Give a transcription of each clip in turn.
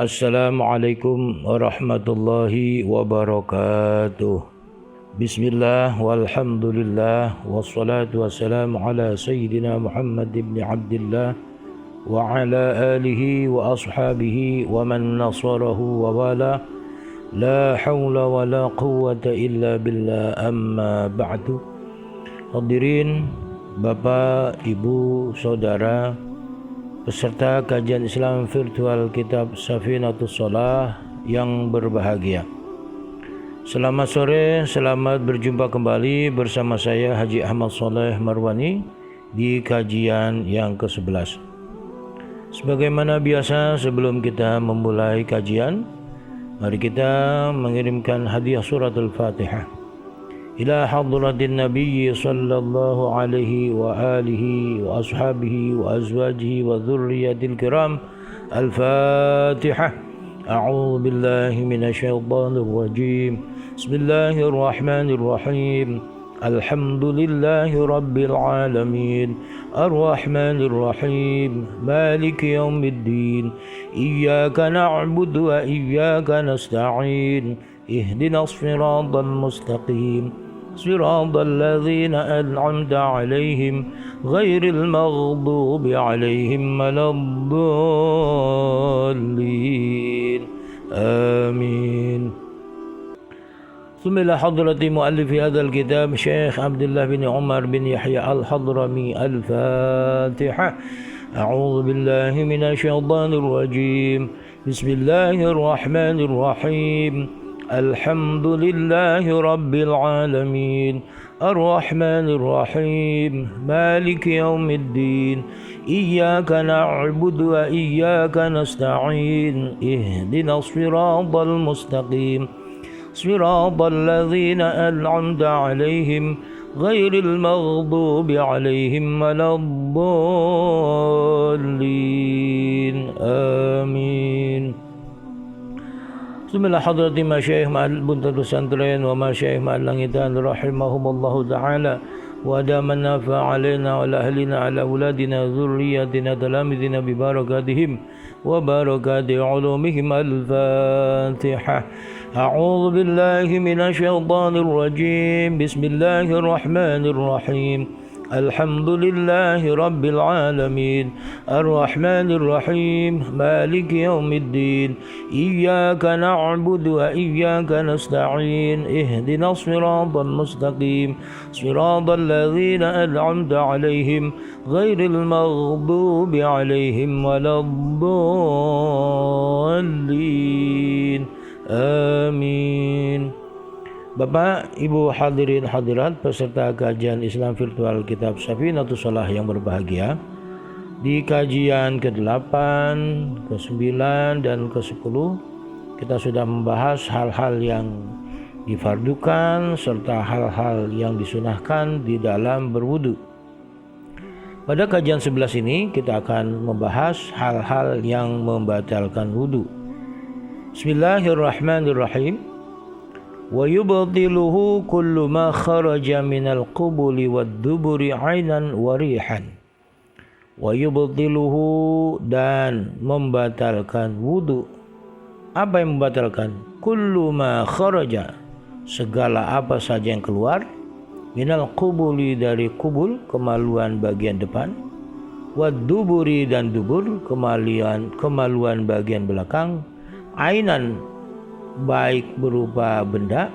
Assalamualaikum warahmatullahi wabarakatuh. Bismillah walhamdulillah wassalatu wassalamu ala sayyidina Muhammad ibn Abdillah wa ala alihi wa ashabihi wa man nasarahu wa wala. La hawla wa la quwwata illa billah, amma ba'du. Hadirin Bapak, Ibu, Saudara, peserta kajian Islam virtual kitab Safinatus Shalah yang berbahagia. Selamat sore, selamat berjumpa kembali bersama saya Haji Ahmad Sholeh Marwani di kajian yang ke-11. Sebagaimana biasa, sebelum kita memulai kajian, mari kita mengirimkan hadiah surat Al-Fatihah ila hadratin Nabi sallallahu alaihi wa alihi wa ashabihi wa azwajihi wa dhurriyyatil kiram. Al-Fatihah. A'udzu billahi minasyaitonir rajim. Bismillahirrahmanirrahim. Alhamdulillahi rabbil alamin. Ar-Rahmanir Rahim. Maliki yaumiddin. Iyyaka na'budu wa iyyaka nasta'in. Ihdinas siratal mustaqim. صراط الذين أنعمت عليهم غير المغضوب عليهم ولا الضالين آمين. ثم إلى حضرة مؤلف هذا الكتاب شيخ عبد الله بن عمر بن يحيى الحضرمي. الفاتحة. أعوذ بالله من الشيطان الرجيم. بسم الله الرحمن الرحيم. الحمد لله رب العالمين. الرحمن الرحيم. مالك يوم الدين. إياك نعبد وإياك نستعين. اهدنا الصراط المستقيم. صراط الذين أنعمت عليهم غير المغضوب عليهم ولا الضالين آمين. Bismillah hadrati masyayikh ma'al buntatus santren wa masyayikh ma'al langitan rahimahumullahu ta'ala wa adaman nafa' alaina wa ahlina ala uladina zurriyatina talamidina bibarakatihim wa barakati ulumihim. Al-Fatihah. A'udhu billahi minasyaitanir rajim. Bismillahirrahmanirrahim. Alhamdulillahi rabbil alamin. Ar-Rahmanir Rahim. Maliki yaumiddin. Iyyaka na'budu wa iyyaka nasta'in. Ihdinas siratal mustaqim. Siratal ladzina an'amta 'alaihim ghairil maghdubi 'alaihim waladdallin. Amin. Bapak, Ibu, hadirin hadirat peserta kajian Islam virtual kitab Safinatus Shalah yang berbahagia. Di kajian ke-8, ke-9 dan ke-10 kita sudah membahas hal-hal yang difardukan serta hal-hal yang disunahkan di dalam berwudu. Pada kajian 11 ini kita akan membahas hal-hal yang membatalkan wudu. Bismillahirrahmanirrahim. Wa yubtiluhu kullu ma kharaja minal qubuli wad duburi ainan wa rihan. Wa yubtiluhu, dan membatalkan wudu. Apa yang membatalkan? Kullu ma kharaja, segala apa saja yang keluar, minal qubuli, dari kubul, kemaluan bagian depan, wad duburi, dan dubur, kemaluan bagian belakang, ainan, baik berupa benda,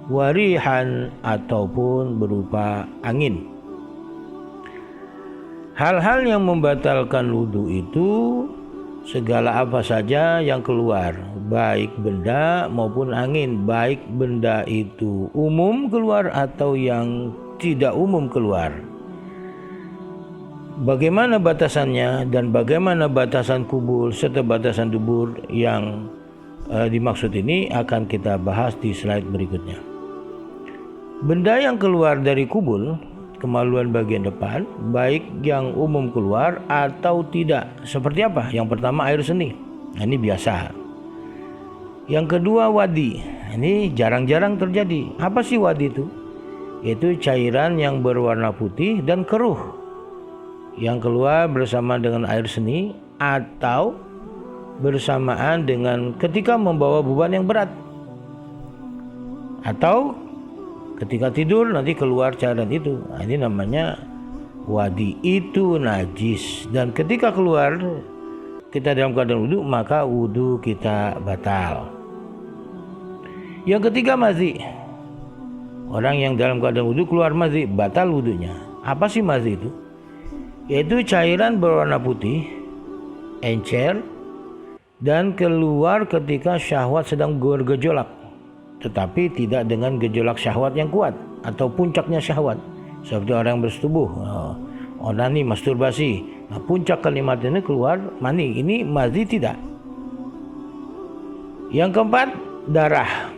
warihan, ataupun berupa angin. Hal-hal yang membatalkan wudu itu segala apa saja yang keluar, baik benda maupun angin, baik benda itu umum keluar atau yang tidak umum keluar. Bagaimana batasannya dan bagaimana batasan kubul serta batasan dubur yang dimaksud ini akan kita bahas di slide berikutnya. Benda yang keluar dari kubul, kemaluan bagian depan, baik yang umum keluar atau tidak. Seperti apa? Yang pertama air seni. Nah, ini biasa. Yang kedua wadi. Ini jarang-jarang terjadi. Apa sih wadi itu? Yaitu cairan yang berwarna putih dan keruh yang keluar bersama dengan air seni atau bersamaan dengan ketika membawa beban yang berat, atau ketika tidur nanti keluar cairan itu. Nah, ini namanya wadi, itu najis, dan ketika keluar kita dalam keadaan wudu, maka wudu kita batal. Yang ketiga, mazi. Orang yang dalam keadaan wudu keluar mazi, batal wudunya. Apa sih mazi itu? Yaitu cairan berwarna putih, encer, dan keluar ketika syahwat sedang bergejolak, tetapi tidak dengan gejolak syahwat yang kuat atau puncaknya syahwat, seperti orang yang bersetubuh, onani, masturbasi. Nah, puncak kalimat ini keluar mani, ini mazi tidak. Yang keempat, darah.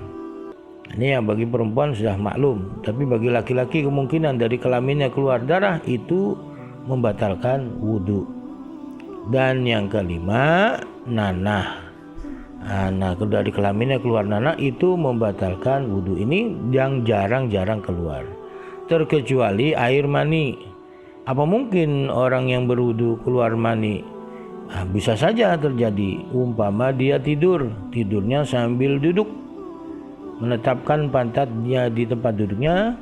Ini yang bagi perempuan sudah maklum, tapi bagi laki-laki kemungkinan dari kelaminnya keluar darah itu membatalkan wudhu. Dan yang kelima, nanah. Nah, dari kelaminnya keluar nanah itu membatalkan wudhu. Ini yang jarang-jarang keluar, terkecuali air mani. Apa mungkin orang yang berwudhu keluar mani? Nah, bisa saja terjadi. Umpama dia tidurnya sambil duduk, menetapkan pantatnya di tempat duduknya,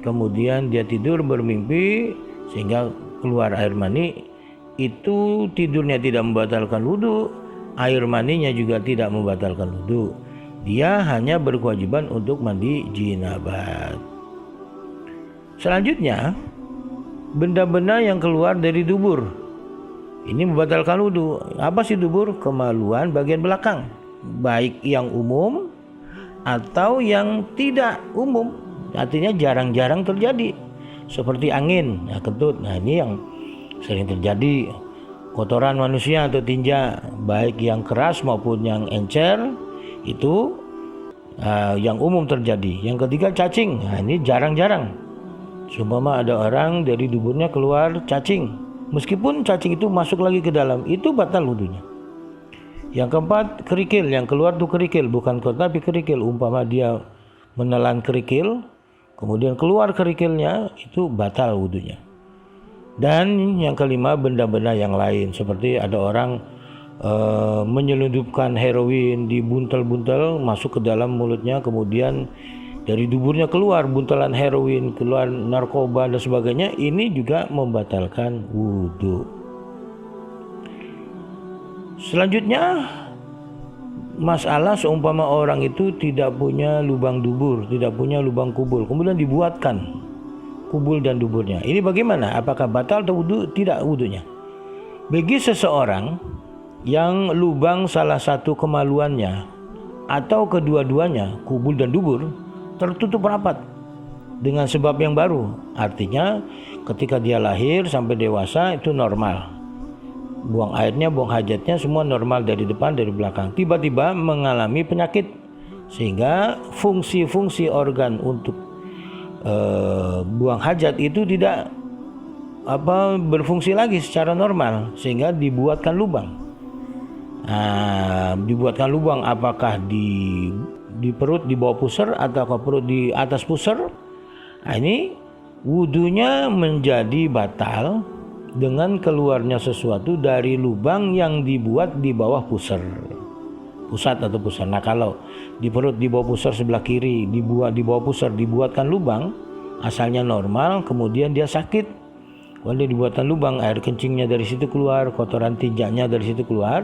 kemudian dia tidur bermimpi sehingga keluar air mani. Itu tidurnya tidak membatalkan wudhu, air maninya juga tidak membatalkan wudhu. Dia hanya berkewajiban untuk mandi jinabat. Selanjutnya, benda-benda yang keluar dari dubur, ini membatalkan wudhu. Apa sih dubur? Kemaluan bagian belakang, baik yang umum atau yang tidak umum, artinya jarang-jarang terjadi, seperti angin, kentut. Nah, ini yang sering terjadi. Kotoran manusia atau tinja, baik yang keras maupun yang encer, itu yang umum terjadi. Yang ketiga, cacing. Nah, ini jarang-jarang. Seumpama ada orang dari duburnya keluar cacing, meskipun cacing itu masuk lagi ke dalam, itu batal wudunya. Yang keempat, kerikil. Yang keluar itu kerikil, bukan kotor tapi kerikil. Umpama dia menelan kerikil, kemudian keluar kerikilnya, itu batal wudunya. Dan yang kelima, benda-benda yang lain, seperti ada orang menyelundupkan heroin di buntel-buntel masuk ke dalam mulutnya, kemudian dari duburnya keluar buntelan heroin, keluar narkoba dan sebagainya. Ini juga membatalkan wudhu. Selanjutnya, masalah seumpama orang itu tidak punya lubang dubur, tidak punya lubang kubul, kemudian dibuatkan kubul dan duburnya. Ini bagaimana? Apakah batal atau wudhu? Tidak wudhunya. Bagi seseorang yang lubang salah satu kemaluannya atau kedua-duanya, kubul dan dubur, tertutup rapat dengan sebab yang baru, artinya ketika dia lahir sampai dewasa itu normal, buang airnya, buang hajatnya semua normal dari depan, dari belakang, tiba-tiba mengalami penyakit sehingga fungsi-fungsi organ untuk buang hajat itu tidak berfungsi lagi secara normal, sehingga dibuatkan lubang. Dibuatkan lubang, apakah di perut di bawah pusar atau perut di atas pusar. Nah, ini wudunya menjadi batal dengan keluarnya sesuatu dari lubang yang dibuat di bawah pusar, pusat atau pusar. Nah, kalau di perut di bawah pusar sebelah kiri dibuat di bawah pusar dibuatkan lubang, asalnya normal, kemudian dia sakit, kalau dia dibuatkan lubang, air kencingnya dari situ keluar, kotoran tinjanya dari situ keluar,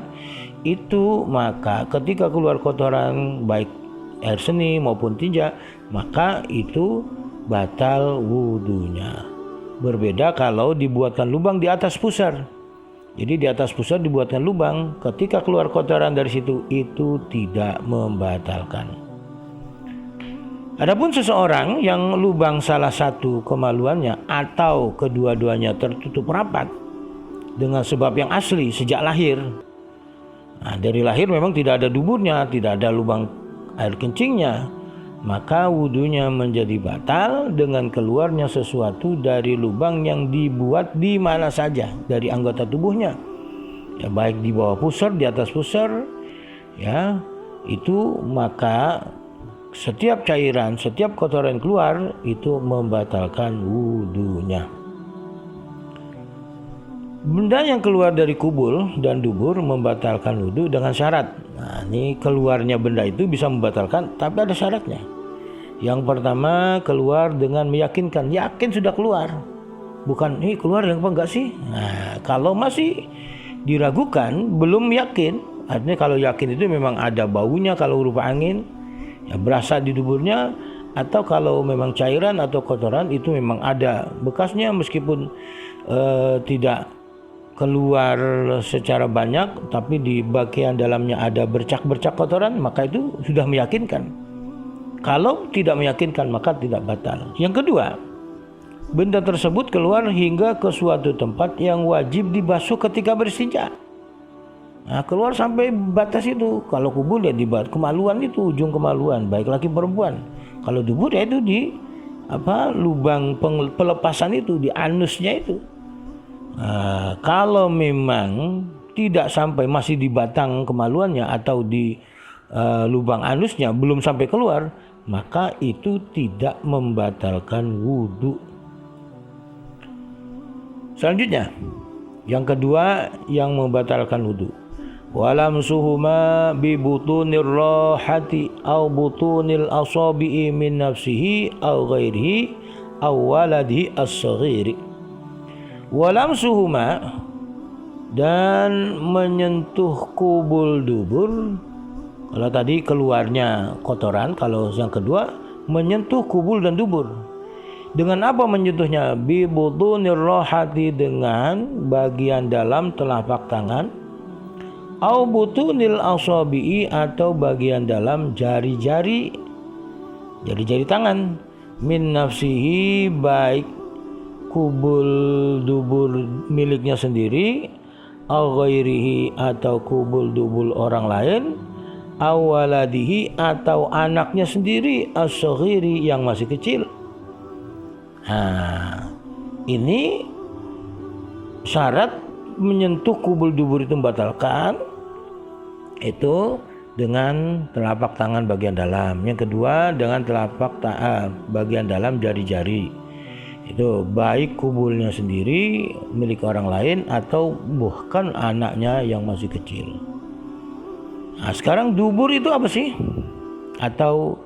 itu maka ketika keluar kotoran baik air seni maupun tinja, maka itu batal wudunya. Berbeda kalau dibuatkan lubang di atas pusar. Jadi di atas pusar dibuatkan lubang, ketika keluar kotoran dari situ, itu tidak membatalkan. Adapun seseorang yang lubang salah satu kemaluannya atau kedua-duanya tertutup rapat dengan sebab yang asli sejak lahir. Nah, dari lahir memang tidak ada duburnya, tidak ada lubang air kencingnya, maka wudunya menjadi batal dengan keluarnya sesuatu dari lubang yang dibuat di mana saja dari anggota tubuhnya, ya, baik di bawah pusar, di atas pusar, ya, itu maka setiap cairan, setiap kotoran keluar itu membatalkan wudunya. Benda yang keluar dari kubul dan dubur membatalkan wudu dengan syarat. Nah, ini keluarnya benda itu bisa membatalkan, tapi ada syaratnya. Yang pertama, keluar dengan meyakinkan, yakin sudah keluar. Bukan, ini keluar yang apa enggak sih? Nah, kalau masih diragukan, belum yakin, artinya kalau yakin itu memang ada baunya kalau berupa angin, ya berasa di duburnya, atau kalau memang cairan atau kotoran itu memang ada bekasnya meskipun tidak keluar secara banyak, tapi di bagian dalamnya ada bercak-bercak kotoran, maka itu sudah meyakinkan. Kalau tidak meyakinkan maka tidak batal. Yang kedua, benda tersebut keluar hingga ke suatu tempat yang wajib dibasuh ketika beristinja. Nah, keluar sampai batas itu. Kalau kubul ya di kemaluan itu, ujung kemaluan, baik laki perempuan. Kalau dubur ya itu di lubang pelepasan itu, di anusnya itu. Nah, kalau memang tidak sampai, masih di batang kemaluannya atau di lubang anusnya belum sampai keluar, maka itu tidak membatalkan wudu. Selanjutnya, yang kedua yang membatalkan wudu, walamsuhuma bi butunir rahati au butunil asabi'i min nafsihi au ghairihi au waladihi as-saghiri. Walamsuhuma, dan menyentuh kubul dubur. Kalau tadi keluarnya kotoran, kalau yang kedua menyentuh kubul dan dubur. Dengan apa menyentuhnya? Bi butunir rahati, dengan bagian dalam telapak tangan, au butunil asabi'i, atau bagian dalam jari-jari tangan, min nafsihi, baik kubul dubur miliknya sendiri, au ghairihi, atau kubul dubur orang lain, au waladihi, atau anaknya sendiri, as-saghiri, yang masih kecil. Nah, ini syarat menyentuh kubul dubur itu membatalkan, itu dengan telapak tangan bagian dalam. Yang kedua dengan telapak bagian dalam jari-jari. Itu baik kubulnya sendiri milik orang lain atau bahkan anaknya yang masih kecil. Nah, sekarang dubur itu apa sih? Atau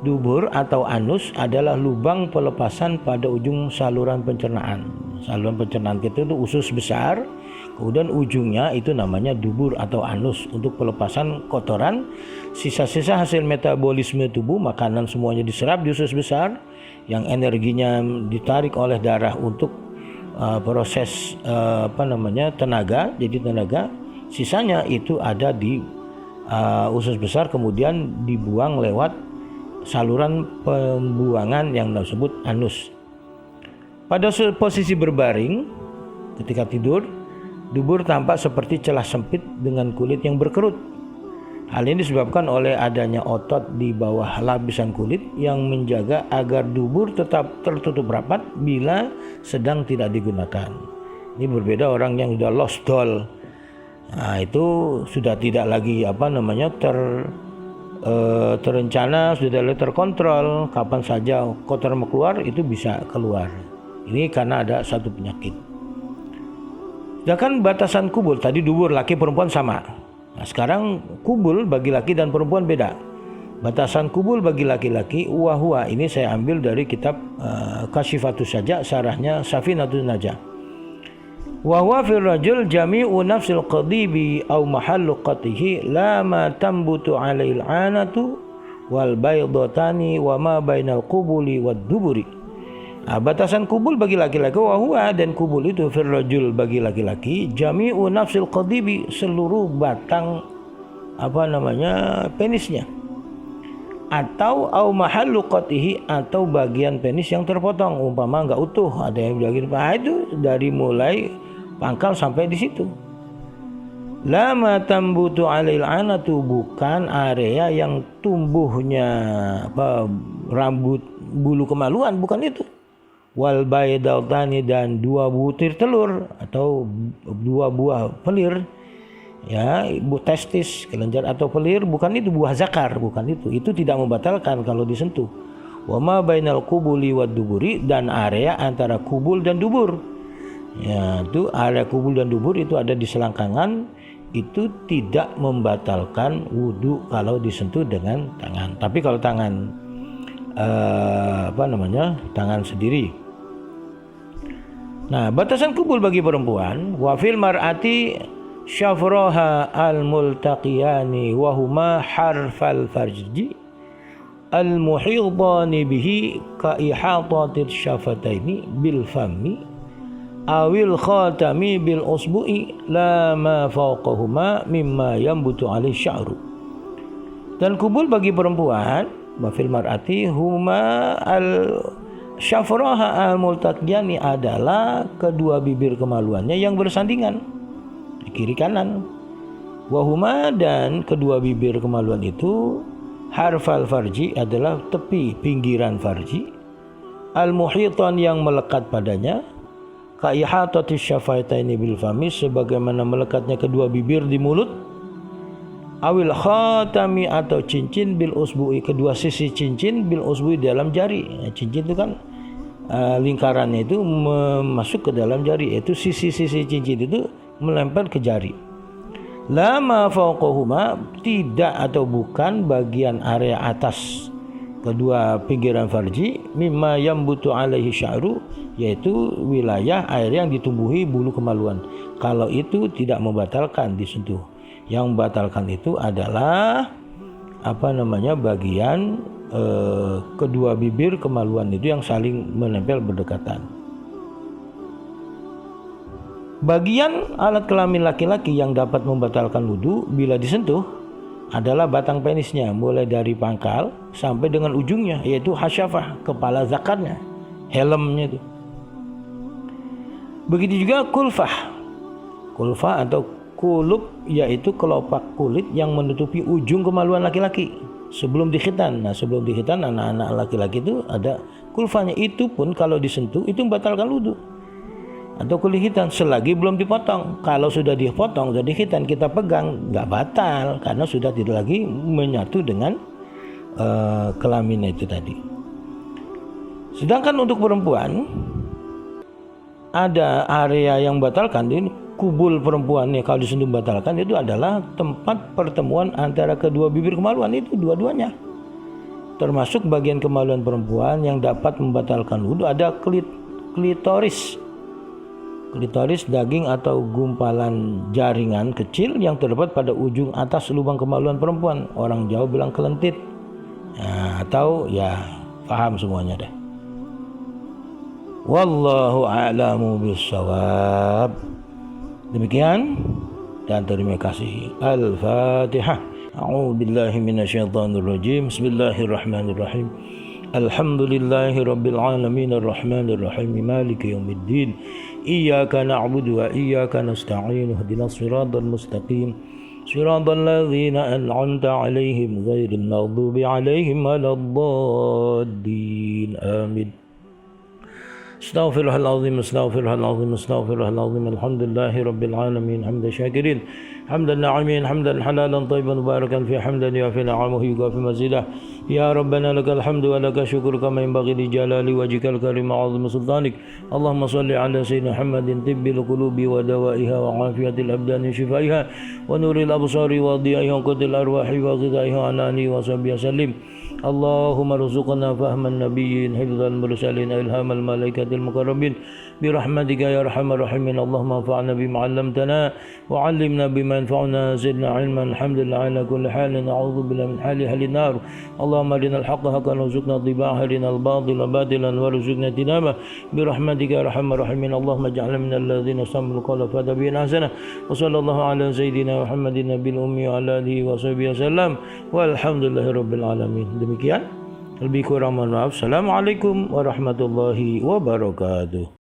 dubur atau anus adalah lubang pelepasan pada ujung saluran pencernaan. Saluran pencernaan kita itu usus besar, kemudian ujungnya itu namanya dubur atau anus, untuk pelepasan kotoran, sisa-sisa hasil metabolisme tubuh, makanan semuanya diserap di usus besar, yang energinya ditarik oleh darah untuk proses tenaga, jadi tenaga, sisanya itu ada di usus besar, kemudian dibuang lewat saluran pembuangan yang disebut anus. Pada posisi berbaring ketika tidur, dubur tampak seperti celah sempit dengan kulit yang berkerut. Hal ini disebabkan oleh adanya otot di bawah lapisan kulit yang menjaga agar dubur tetap tertutup rapat bila sedang tidak digunakan. Ini berbeda orang yang sudah lost doll. Nah, itu sudah tidak lagi terencana, sudah terkontrol, kapan saja kotoran mau keluar itu bisa keluar. Ini karena ada satu penyakit. Sedangkan batasan kubul tadi dubur laki perempuan sama. Nah, sekarang kubul bagi laki dan perempuan beda. Batasan kubul bagi laki-laki wahwa, ini saya ambil dari kitab Kasyifatus Saja, sarahnya Safinatun Najah. Wahwa fil rajul jami'u nafsil qadibi au mahallu qatihi la ma tambutu alail anatu wal baydatani wa ma bainal qubuli wad duburi. Nah, batasan kubul bagi laki-laki wahwa, dan kubul itu fil rajul bagi laki-laki jami'u nafsil qadibi, seluruh batang penisnya, atau au mahallu qatihi, atau bagian penis yang terpotong, umpama enggak utuh, ada yang bagian itu dari mulai pangkal sampai di situ. Lama tambutu alail anatu, bukan area yang tumbuhnya rambut bulu kemaluan, bukan itu. Wal baydatani, dan 2 butir telur atau 2 buah pelir, ya, ibu testis, kelenjar atau pelir, bukan itu. Buah zakar, bukan itu. Itu tidak membatalkan kalau disentuh. Wa ma bainal qubuli wad duburi, dan area antara kubul dan dubur. Ya, itu area kubul dan dubur itu ada di selangkangan, itu tidak membatalkan wudhu kalau disentuh dengan tangan. Tapi kalau tangan tangan sendiri. Nah, batasan kubul bagi perempuan, wa fil mar'ati syafraha al-multaqiyani wa huma harfal farji al-muhidani bihi ka ihatatil syafataini bil fammi awil khatami bil usbu'i la ma fawqahuma mimma yambutu alaihi sya'ru. Dan kubul bagi perempuan wafil mar'ati huma al syafraha al multaqiyani adalah kedua bibir kemaluannya yang bersandingan di kiri kanan. Wahuma, dan kedua bibir kemaluan itu harfal farji adalah tepi pinggiran farji, al muhitan yang melekat padanya, ka ihatatis syafataini bil fami sebagaimana melekatnya kedua bibir di mulut, awil khatami atau cincin bil usbu'i kedua sisi cincin bil usbu'i dalam jari. Cincin itu kan lingkarannya itu masuk ke dalam jari, itu sisi-sisi cincin itu melempar ke jari. Lama fauqahuma, tidak atau bukan bagian area atas kedua pinggiran farji, mimma yambutu alaihi sya'ru, yaitu wilayah air yang ditumbuhi bulu kemaluan. Kalau itu tidak membatalkan disentuh. Yang membatalkan itu adalah bagian kedua bibir kemaluan itu yang saling menempel berdekatan. Bagian alat kelamin laki-laki yang dapat membatalkan wudhu bila disentuh adalah batang penisnya, mulai dari pangkal sampai dengan ujungnya, yaitu hasyafah, kepala zakarnya, helmnya itu. Begitu juga kulfah atau kulub, yaitu kelopak kulit yang menutupi ujung kemaluan laki-laki sebelum dikhitan. Nah, sebelum dikhitan anak-anak laki-laki itu ada kulfahnya, itu pun kalau disentuh itu membatalkan wudhu. Atau kulit khitan selagi belum dipotong. Kalau sudah dipotong, sudah dikhitan, kita pegang, nggak batal karena sudah tidak lagi menyatu dengan kelaminnya itu tadi. Sedangkan untuk perempuan ada area yang batalkan, ini kubul perempuannya kalau disentuh batalkan itu adalah tempat pertemuan antara kedua bibir kemaluan itu dua-duanya. Termasuk bagian kemaluan perempuan yang dapat membatalkan wudhu ada klitoris. Klitoris daging atau gumpalan jaringan kecil yang terdapat pada ujung atas lubang kemaluan perempuan. Orang Jawa bilang kelentit. Nah, atau ya paham semuanya deh. Wallahu a'lamu bissawab. Demikian dan terima kasih. Al-Fatihah. A'udzubillahi minasyaitonirrajim. Bismillahirrahmanirrahim. Alhamdulillahi rabbil alamin arrahmanir rahim maliki yaumiddin. Iyyaka na'budu wa iyyaka nasta'in. Ihdinas siratal mustaqim. Siratal ladzina an'amta 'alaihim ghairil maghdubi 'alaihim waladdallin. Amin. Astaghfirullahalazim, astaghfirullahalazim, astaghfirullahalazim. Alhamdulillahi rabbil alamin hamdan syakirin, hamdan na'imin, hamdan halalan tayyiban mubarakan fi hamdan yuafi na'amahu yukafi mazidah. Ya Rabbana lakal hamdu wa lakal syukur kama yanbaghi li jalali wajhikal karim wa 'azimi sultanik. Allahumma shalli ala sayyidina Muhammadin tibbil qulubi wa dawaiha wa 'afiyatil abdani shifaiha wa nuril absari wa dhiyaiha wa qudil arwahi wa ghidaiha anani wa sahbihi sallim. Allahumma rzuqna fahman nabiyyin hifdzal mursalin ilhamal malaikatil muqarrabin birahmatika ya arhamar rahimin. Allahumma anfa'na bima 'allamtana wa 'allimna bima yanfa'una zidna 'ilman. Alhamdulillah ala kulli halin, a'udzu billahi min hali ahlin nar. Allahumma arinal haqqa haqqan warzuqna ittiba'ahu, arinal batila batilan warzuqna ijtinabah birahmatika ya arhamar rahimin. Allahumma ij'alna minal ladzina istami'ul qawla fattabi'una ahsanah. Wa sallallahu ala sayyidina Muhammadin nabiyil ummi wa ala alihi wa sahbihi wasallam. Walhamdulillahi rabbil alamin. Demikian, lebih kurang mohon maaf. Assalamualaikum warahmatullahi wabarakatuh.